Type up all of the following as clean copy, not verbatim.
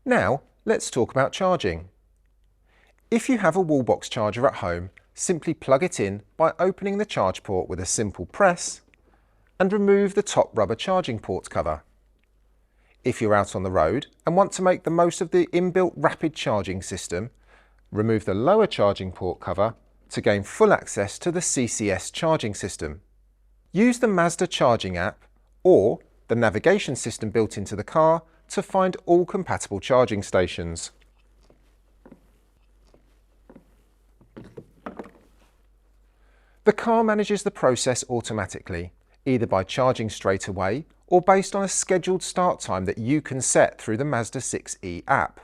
Now, let's talk about charging. If you have a Wallbox charger at home, simply plug it in by opening the charge port with a simple press and remove the top rubber charging port cover. If you're out on the road and want to make the most of the inbuilt rapid charging system, remove the lower charging port cover to gain full access to the CCS charging system. Use the Mazda Charging App or the navigation system built into the car to find all compatible charging stations. The car manages the process automatically, either by charging straight away or based on a scheduled start time that you can set through the Mazda6e app,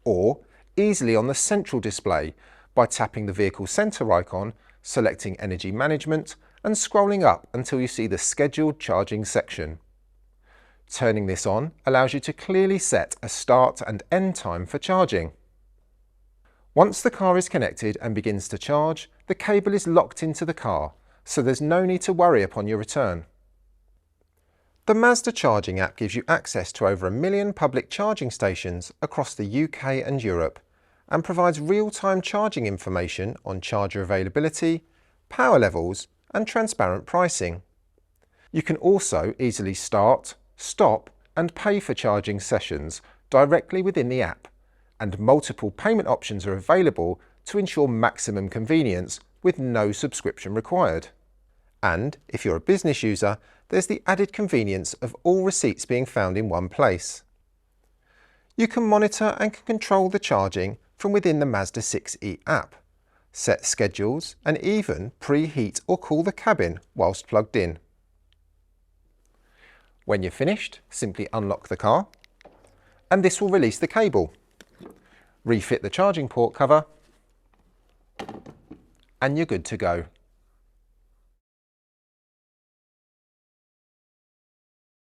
or easily on the central display by tapping the vehicle centre icon, selecting Energy Management and scrolling up until you see the scheduled charging section. Turning this on allows you to clearly set a start and end time for charging. Once the car is connected and begins to charge, the cable is locked into the car, so there's no need to worry upon your return. The Mazda Charging App gives you access to over 1 million public charging stations across the UK and Europe and provides real-time charging information on charger availability, power levels and transparent pricing. You can also easily start, stop and pay for charging sessions directly within the app, and multiple payment options are available to ensure maximum convenience with no subscription required. And if you're a business user, there's the added convenience of all receipts being found in one place. You can monitor and can control the charging from within the Mazda6e app, set schedules and even preheat or cool the cabin whilst plugged in. When you're finished, simply unlock the car and this will release the cable. Refit the charging port cover and you're good to go.